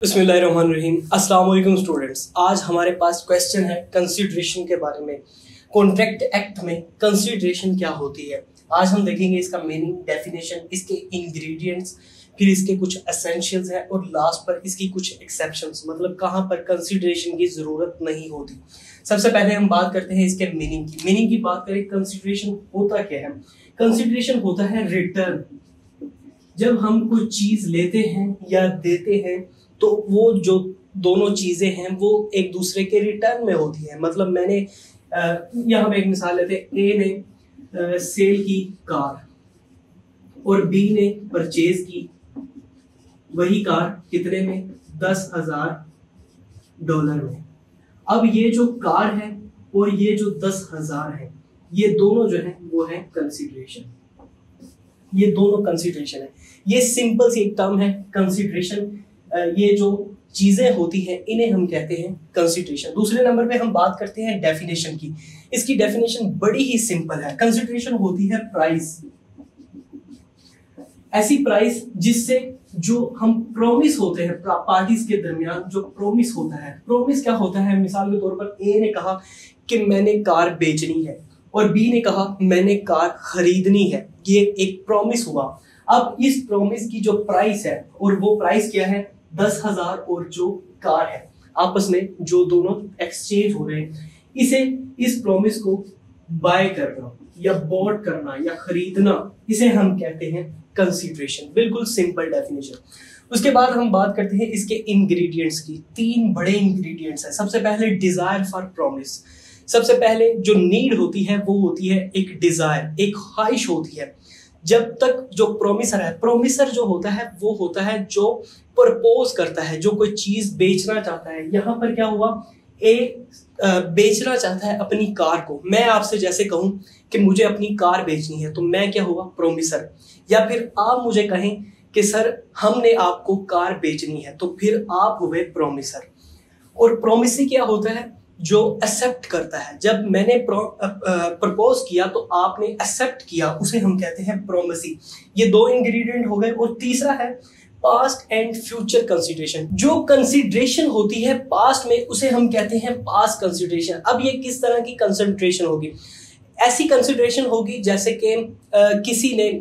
बिस्मिल्लाहिर्रहमानिर्रहीम। अस्सलाम वालेकुम स्टूडेंट्स। आज हमारे पास क्वेश्चन है कंसीडरेशन के बारे में। कॉन्ट्रैक्ट एक्ट में कंसीडरेशन क्या होती है, आज हम देखेंगे इसका मीनिंग, डेफिनेशन, इसके इंग्रेडिएंट्स, फिर इसके कुछ एसेंशियल्स हैं और लास्ट पर इसकी कुछ एक्सेप्शंस, मतलब कहाँ पर कंसीडरेशन की ज़रूरत नहीं होती। सबसे पहले हम बात करते हैं इसके मीनिंग की बात करें। कंसीडरेशन होता क्या है? कंसीडरेशन होता है रिटर्न। जब हम कोई चीज़ लेते हैं या देते हैं तो वो जो दोनों चीजें हैं वो एक दूसरे के रिटर्न में होती है। मतलब मैंने यहाँ पे एक मिसाल लेते हैं, ए ने सेल की कार और बी ने परचेज की वही कार, कितने में? $10,000 में। अब ये जो कार है और ये जो 10,000 है, ये दोनों जो है वो है कंसीडरेशन। ये दोनों कंसीडरेशन है। ये सिंपल सी एक टर्म है कंसीडरेशन। ये जो चीजें होती हैं इन्हें हम कहते हैं कंसीडरेशन। दूसरे नंबर पे हम बात करते हैं डेफिनेशन की। इसकी डेफिनेशन बड़ी ही सिंपल है। कंसीडरेशन होती है प्राइस, ऐसी प्राइस जिससे जो हम प्रॉमिस होते हैं पार्टीज के दरमियान, जो प्रॉमिस होता है। प्रॉमिस क्या होता है? मिसाल के तौर पर ए ने कहा कि मैंने कार बेचनी है और बी ने कहा मैंने कार खरीदनी है। ये एक प्रॉमिस हुआ। अब इस प्रॉमिस की जो प्राइस है, और वो प्राइस क्या है? 10,000, और जो कार है आपस में जो दोनों एक्सचेंज हो रहे हैं, इस प्रॉमिस को बाय करना या बॉट करना या खरीदना, इसे हम कहते हैं कंसीडरेशन। बिल्कुल सिंपल डेफिनेशन। उसके बाद हम बात करते हैं इसके इंग्रेडिएंट्स की। 3 बड़े इंग्रेडिएंट्स हैं। सबसे पहले डिजायर फॉर प्रॉमिस। सबसे पहले जो नीड होती है वो होती है एक डिजायर, एक ख्वाहिश होती है। जब तक जो प्रोमिसर है, प्रोमिसर जो होता है वो होता है जो प्रपोज करता है, जो कोई चीज बेचना चाहता है। यहाँ पर क्या हुआ? ए बेचना चाहता है अपनी कार को। मैं आपसे जैसे कहूं कि मुझे अपनी कार बेचनी है, तो मैं क्या हुआ? प्रोमिसर। या फिर आप मुझे कहें कि सर हमने आपको कार बेचनी है, तो फिर आप हुए प्रोमिसर। और प्रोमिसी क्या होता है? जो एक्सेप्ट करता है। जब मैंने प्रपोज किया तो आपने एक्सेप्ट किया, उसे हम कहते हैं प्रोमिसी। ये 2 इंग्रेडिएंट हो गए। और तीसरा है पास्ट एंड फ्यूचर कंसीडरेशन। जो कंसीडरेशन होती है पास्ट में उसे हम कहते हैं पास्ट कंसीडरेशन। अब ये किस तरह की कंसंट्रेशन होगी? ऐसी कंसीडरेशन होगी जैसे कि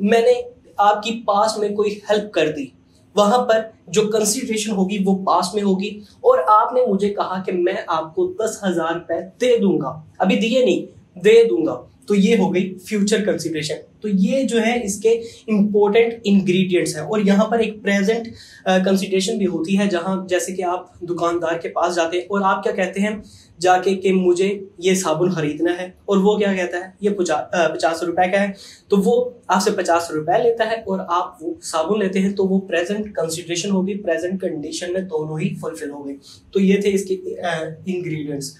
मैंने आपकी पास्ट में कोई हेल्प कर दी, वहां पर जो कंसीडरेशन होगी वो पास में होगी। और आपने मुझे कहा कि मैं आपको 10,000 रुपए दे दूंगा, अभी दिए नहीं, दे दूंगा, तो ये हो गई फ्यूचर कंसीडरेशन। तो ये जो है इसके इंपॉर्टेंट इंग्रेडिएंट्स हैं। और यहाँ पर एक प्रेजेंट कंसीडरेशन भी होती है, जहां जैसे कि आप दुकानदार के पास जाते हैं और आप क्या कहते हैं जाके कि मुझे ये साबुन खरीदना है, और वो क्या कहता है ये 50 रुपए का है, तो वो आपसे 50 रुपए लेता है और आप वो साबुन लेते हैं। तो वो प्रेजेंट कंसीडरेशन होगी, प्रेजेंट कंडीशन में दोनों ही फुलफिल हो गए। तो ये थे इसके इंग्रेडिएंट्स।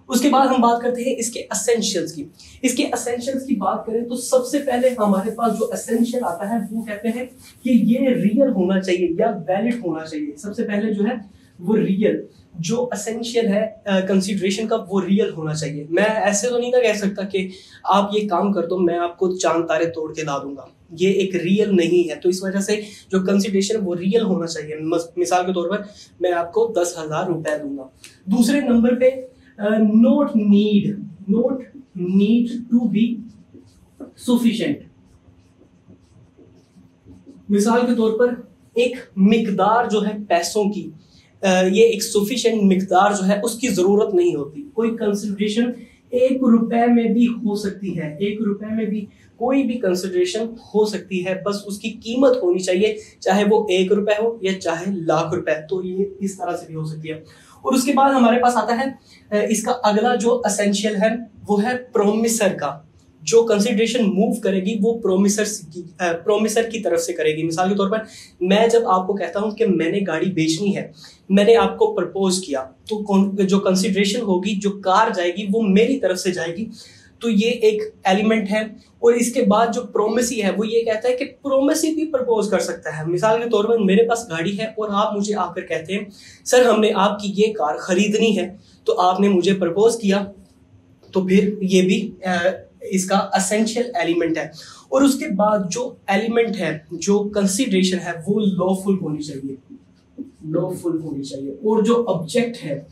उसके बाद हम बात करते हैं इसके एसेंशियल्स की। इसके एसेंशियल्स की बात करें तो सबसे पहले हमारे पास जो एसेंशियल आता है वो कहते हैं कि ये रियल होना चाहिए या वैलिड होना चाहिए। सबसे पहले जो है वो रियल, जो एसेंशियल है कंसीडरेशन का, वो रियल होना चाहिए। मैं ऐसे तो नहीं ना कह सकता कि आप ये काम कर दो मैं आपको चांद तारे तोड़ के ला दूंगा, ये एक रियल नहीं है। तो इस वजह से जो कंसीडरेशन वो रियल होना चाहिए। मिसाल के तौर पर मैं आपको 10,000 रुपए दूंगा। दूसरे नंबर पे not need to be sufficient. मिसाल के तौर पर एक मिकदार जो है पैसों की, ये एक सफिशिएंट मिकदार जो है उसकी जरूरत नहीं होती। कोई कंसिडरेशन 1 रुपए में भी हो सकती है, 1 रुपए में भी कोई भी कंसिडरेशन हो सकती है, बस उसकी कीमत होनी चाहिए, चाहे वो 1 रुपए हो या चाहे लाख रुपए। तो ये इस तरह से भी हो सकती है। और उसके बाद हमारे पास आता है इसका अगला जो एसेंशियल है वो है प्रोमिसर का। जो कंसीडरेशन मूव करेगी वो प्रोमिसर की तरफ से करेगी। मिसाल के तौर पर मैं जब आपको कहता हूं कि मैंने गाड़ी बेचनी है, मैंने आपको प्रपोज किया, तो जो कंसीडरेशन होगी, जो कार जाएगी वो मेरी तरफ से जाएगी। तो ये एक एलिमेंट है। और इसके बाद जो प्रोमिसी है वो ये कहता है कि प्रोमिसी भी प्रपोज कर सकता है। मिसाल के तौर पर मेरे पास गाड़ी है और आप मुझे आकर कहते हैं सर हमने आपकी ये कार खरीदनी है, तो आपने मुझे प्रपोज किया, तो फिर ये भी इसका एसेंशियल एलिमेंट है। और उसके बाद जो एलिमेंट है, जो कंसीडरेशन है, वो लॉफुल होनी चाहिए। लॉफुल होनी चाहिए, और जो ऑब्जेक्ट है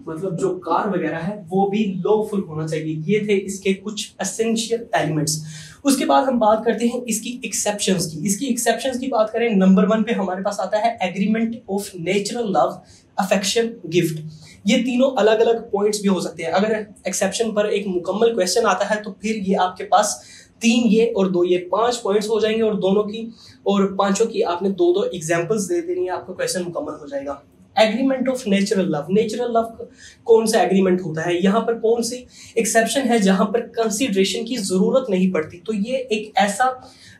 मतलब जो कार वगैरह है वो भी लॉफुल होना चाहिए। ये थे इसके कुछ एसेंशियल एलिमेंट्स। उसके बाद हम बात करते हैं इसकी एक्सेप्शंस की। इसकी एक्सेप्शंस की बात करें, नंबर 1 पे हमारे पास आता है agreement of natural love, affection, gift. ये तीनों अलग अलग पॉइंट्स भी हो सकते हैं। अगर एक्सेप्शन पर एक मुकम्मल क्वेश्चन आता है तो फिर ये आपके पास 3 ये और 2 ये 5 पॉइंट्स हो जाएंगे, और दोनों की और पांचों की आपने 2-2 एग्जांपल्स दे देनी है, आपका क्वेश्चन मुकम्मल हो जाएगा। Agreement of natural love, natural love कौन सा एग्रीमेंट होता है, यहाँ पर कौन सी एक्सेप्शन है जहां पर कंसिडरेशन की जरूरत नहीं पड़ती। तो ये एक ऐसा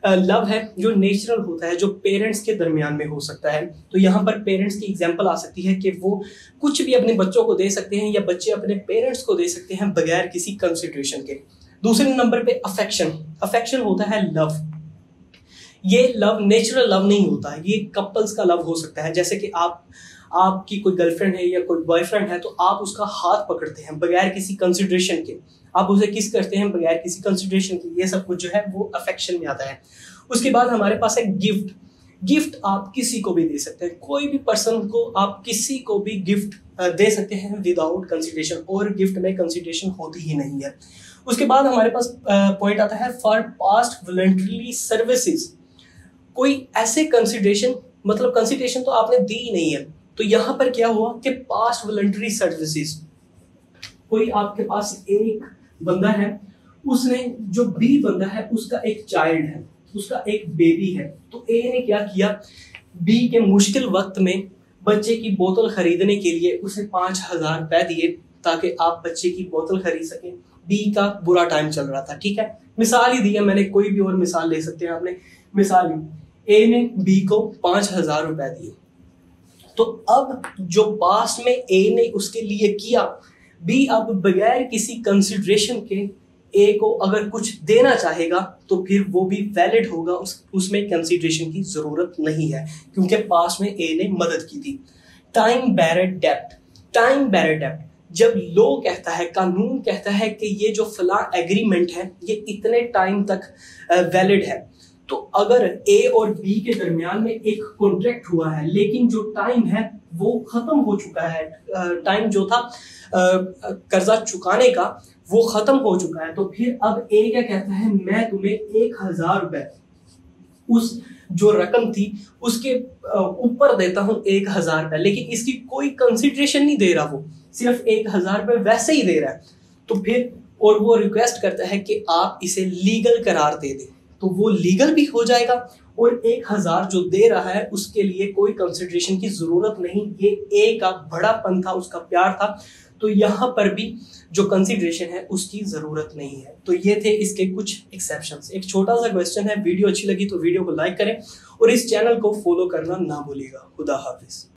लव है जो नेचुरल होता है, जो पेरेंट्स के दरमियान में हो सकता है। तो यहाँ पर पेरेंट्स की एग्जांपल आ सकती है कि वो कुछ भी अपने बच्चों को दे सकते हैं या बच्चे अपने पेरेंट्स को दे सकते हैं बगैर किसी कंसिडरेशन के। दूसरे नंबर पे अफेक्शन, अफेक्शन होता है लव। ये लव नेचुरल लव नहीं होता है, ये कपल्स का लव हो सकता है। जैसे कि आपकी कोई गर्लफ्रेंड है या कोई बॉयफ्रेंड है तो आप उसका हाथ पकड़ते हैं बगैर किसी कंसिडरेशन के, आप उसे किस करते हैं बगैर किसी कंसिडरेशन के, ये सब कुछ जो है वो अफेक्शन में आता है। उसके बाद हमारे पास है गिफ्ट। गिफ्ट आप किसी को भी दे सकते हैं, कोई भी पर्सन को आप किसी को भी गिफ्ट दे सकते हैं विदाउट कंसिडरेशन, और गिफ्ट में कंसिडरेशन होती ही नहीं है। उसके बाद हमारे पास पॉइंट आता है फॉर पास्ट वॉलंटरी सर्विसेज। कोई ऐसे कंसिडरेशन, मतलब कंसिडरेशन तो आपने दी ही नहीं है, तो यहां पर क्या हुआ कि पास्ट वॉलंटरी सर्विसेज, कोई आपके पास एक बंदा है, उसने जो बी बंदा है उसका एक चाइल्ड है, उसका एक बेबी है, तो ए ने क्या किया, बी के मुश्किल वक्त में बच्चे की बोतल खरीदने के लिए उसे 5,000 रुपए दिए ताकि आप बच्चे की बोतल खरीद सकें। बी का बुरा टाइम चल रहा था, ठीक है, मिसाल ही दी है मैंने, कोई भी और मिसाल ले सकते हैं आपने, मिसाल ही ए ने बी को 5,000 रुपए दिए। तो अब जो पास्ट में ए ने उसके लिए किया, बी अब बगैर किसी कंसिडरेशन के ए को अगर कुछ देना चाहेगा तो फिर वो भी वैलिड होगा, उसमें कंसिडरेशन की जरूरत नहीं है क्योंकि पास्ट में ए ने मदद की थी। टाइम बैरेड डेप्ट, टाइम बैरेड डेप्ट, जब लॉ कहता है, कानून कहता है कि ये जो फला एग्रीमेंट है ये इतने टाइम तक वैलिड है, तो अगर ए और बी के दरमियान में एक कॉन्ट्रैक्ट हुआ है लेकिन जो टाइम है वो खत्म हो चुका है, टाइम जो था कर्जा चुकाने का वो खत्म हो चुका है, तो फिर अब ए क्या कहता है, मैं तुम्हें 1,000 रुपए उस जो रकम थी उसके ऊपर देता हूं 1,000 रुपए, लेकिन इसकी कोई कंसिडरेशन नहीं दे रहा, वो सिर्फ 1,000 रुपए वैसे ही दे रहा है। तो फिर और वो रिक्वेस्ट करता है कि आप इसे लीगल करार दे दें, तो वो लीगल भी हो जाएगा और 1,000 जो दे रहा है उसके लिए कोई कंसिडरेशन की जरूरत नहीं, ये ए का बड़ापन था, उसका प्यार था, तो यहाँ पर भी जो कंसिडरेशन है उसकी जरूरत नहीं है। तो ये थे इसके कुछ एक्सेप्शंस। एक छोटा सा क्वेश्चन है, वीडियो अच्छी लगी तो वीडियो को लाइक करें और इस चैनल को फॉलो करना ना भूलिएगा। खुदा हाफिज।